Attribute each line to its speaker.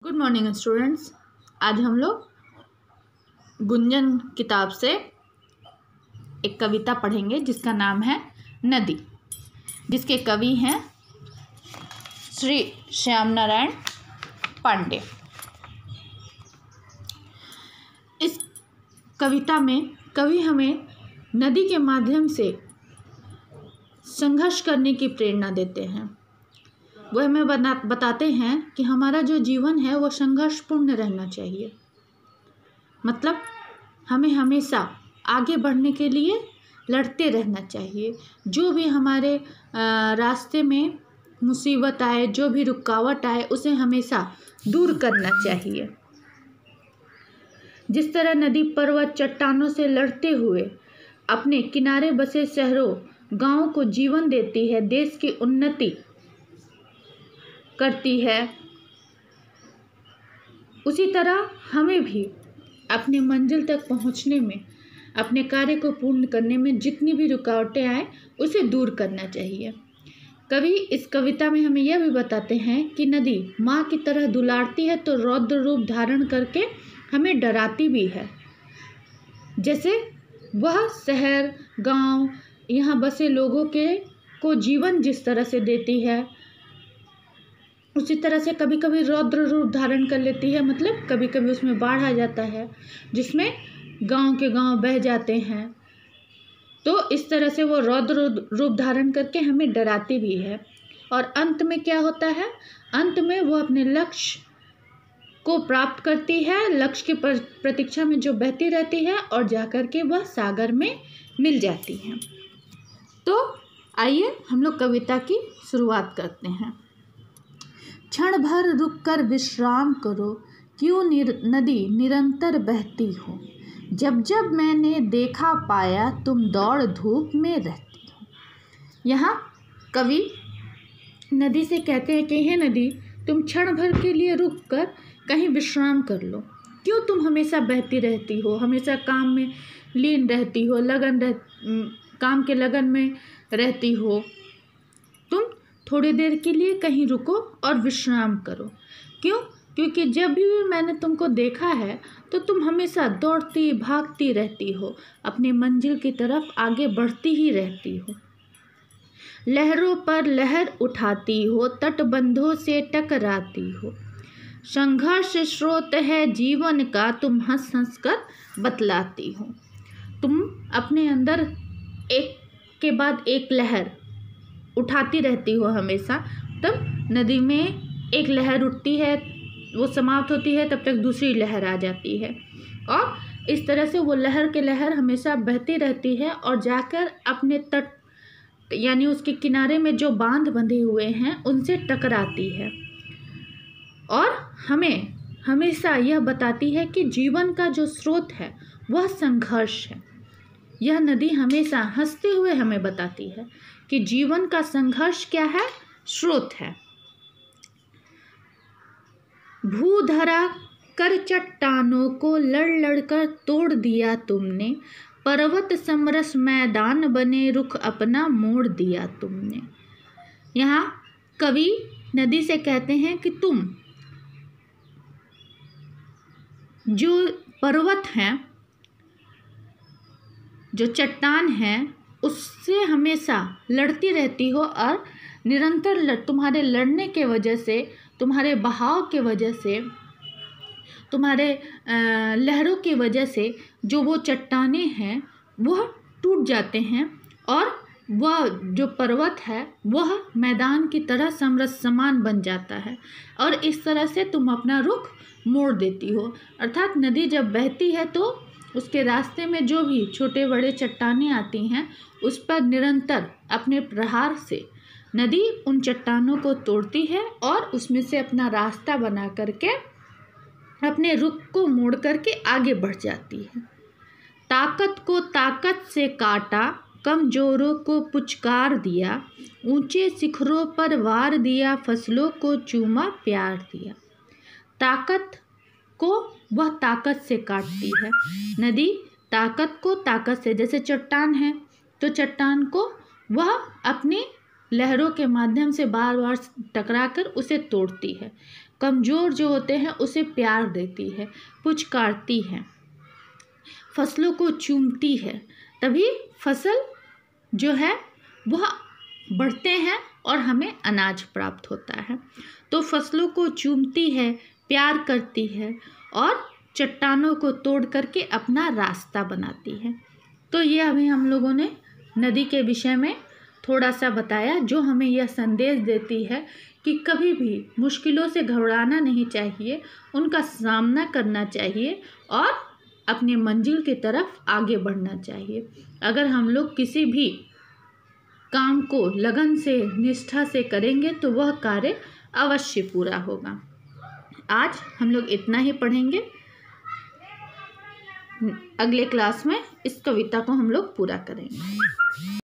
Speaker 1: Good morning students. आज हम लोग गुंजन किताब से एक कविता पढ़ेंगे जिसका नाम है नदी, जिसके कवि हैं श्री श्याम नारायण पांडे। इस कविता में कवि हमें नदी के माध्यम से संघर्ष करने की प्रेरणा देते हैं। वह हमें बताते हैं कि हमारा जो जीवन है वो संघर्षपूर्ण रहना चाहिए। मतलब हमें हमेशा आगे बढ़ने के लिए लड़ते रहना चाहिए। जो भी हमारे रास्ते में मुसीबत आए, जो भी रुकावट आए, उसे हमेशा दूर करना चाहिए। जिस तरह नदी पर्वत चट्टानों से लड़ते हुए अपने किनारे बसे शहरों गांवों को जीवन देती है, देश की उन्नति करती है, उसी तरह हमें भी अपने मंजिल तक पहुंचने में, अपने कार्य को पूर्ण करने में जितनी भी रुकावटें आए उसे दूर करना चाहिए। कवि इस कविता में हमें यह भी बताते हैं कि नदी माँ की तरह दुलारती है तो रौद्र रूप धारण करके हमें डराती भी है। जैसे वह शहर गांव यहाँ बसे लोगों को जीवन जिस तरह से देती है, उसी तरह से कभी कभी रौद्र रूप धारण कर लेती है। मतलब कभी कभी उसमें बाढ़ आ जाता है जिसमें गांव के गांव बह जाते हैं। तो इस तरह से वो रौद्र रूप धारण करके हमें डराती भी है। और अंत में क्या होता है? अंत में वो अपने लक्ष्य को प्राप्त करती है, लक्ष्य की प्रतीक्षा में जो बहती रहती है और जाकर के वह सागर में मिल जाती है। तो आइए हम लोग कविता की शुरुआत करते हैं। क्षण भर रुककर विश्राम करो, क्यों नदी निरंतर बहती हो। जब जब मैंने देखा पाया तुम दौड़ धूप में रहती हो। यहाँ कवि नदी से कहते हैं कि हे नदी, तुम क्षण भर के लिए रुक कर कहीं विश्राम कर लो। क्यों तुम हमेशा बहती रहती हो, हमेशा काम में लीन रहती हो, काम के लगन में रहती हो। तुम थोड़ी देर के लिए कहीं रुको और विश्राम करो। क्यों? क्योंकि जब भी मैंने तुमको देखा है तो तुम हमेशा दौड़ती भागती रहती हो, अपनी मंजिल की तरफ आगे बढ़ती ही रहती हो। लहरों पर लहर उठाती हो, तटबंधों से टकराती हो। संघर्ष स्रोत है जीवन का, तुम हंस हंस कर बतलाती हो। तुम अपने अंदर एक के बाद एक लहर उठाती रहती हो हमेशा। तब नदी में एक लहर उठती है, वो समाप्त होती है, तब तक दूसरी लहर आ जाती है और इस तरह से वो लहर के लहर हमेशा बहती रहती है और जाकर अपने तट यानी उसके किनारे में जो बांध बंधे हुए हैं उनसे टकराती है और हमें हमेशा यह बताती है कि जीवन का जो स्रोत है वह संघर्ष है। यह नदी हमेशा हंसते हुए हमें बताती है कि जीवन का संघर्ष क्या है, स्रोत है। भूधरा कर चट्टानों को लड़ लड़ कर तोड़ दिया तुमने, पर्वत समरस मैदान बने रुख अपना मोड़ दिया तुमने। यहाँ कवि नदी से कहते हैं कि तुम जो पर्वत हैं, जो चट्टान है, उससे हमेशा लड़ती रहती हो और निरंतर तुम्हारे लड़ने के वजह से, तुम्हारे बहाव के वजह से, तुम्हारे लहरों की वजह से जो वो चट्टानें हैं वह टूट जाते हैं और वह जो पर्वत है वह मैदान की तरह समरस समान बन जाता है और इस तरह से तुम अपना रुख मोड़ देती हो। अर्थात नदी जब बहती है तो उसके रास्ते में जो भी छोटे बड़े चट्टानें आती हैं उस पर निरंतर अपने प्रहार से नदी उन चट्टानों को तोड़ती है और उसमें से अपना रास्ता बना करके अपने रुख को मोड़ करके आगे बढ़ जाती है। ताकत को ताकत से काटा, कमजोरों को पुचकार दिया, ऊंचे शिखरों पर वार दिया, फसलों को चूमा प्यार दिया। ताकत को वह ताकत से काटती है। नदी ताकत को ताकत से, जैसे चट्टान है तो चट्टान को वह अपनी लहरों के माध्यम से बार बार टकराकर उसे तोड़ती है। कमज़ोर जो होते हैं उसे प्यार देती है, पुचकारती है, फसलों को चूमती है, तभी फसल जो है वह बढ़ते हैं और हमें अनाज प्राप्त होता है। तो फसलों को चूमती है, प्यार करती है और चट्टानों को तोड़ करके अपना रास्ता बनाती है। तो ये अभी हम लोगों ने नदी के विषय में थोड़ा सा बताया, जो हमें यह संदेश देती है कि कभी भी मुश्किलों से घबराना नहीं चाहिए, उनका सामना करना चाहिए और अपनी मंजिल की तरफ आगे बढ़ना चाहिए। अगर हम लोग किसी भी काम को लगन से, निष्ठा से करेंगे तो वह कार्य अवश्य पूरा होगा। आज हम लोग इतना ही पढ़ेंगे। अगले क्लास में इस कविता को हम लोग पूरा करेंगे।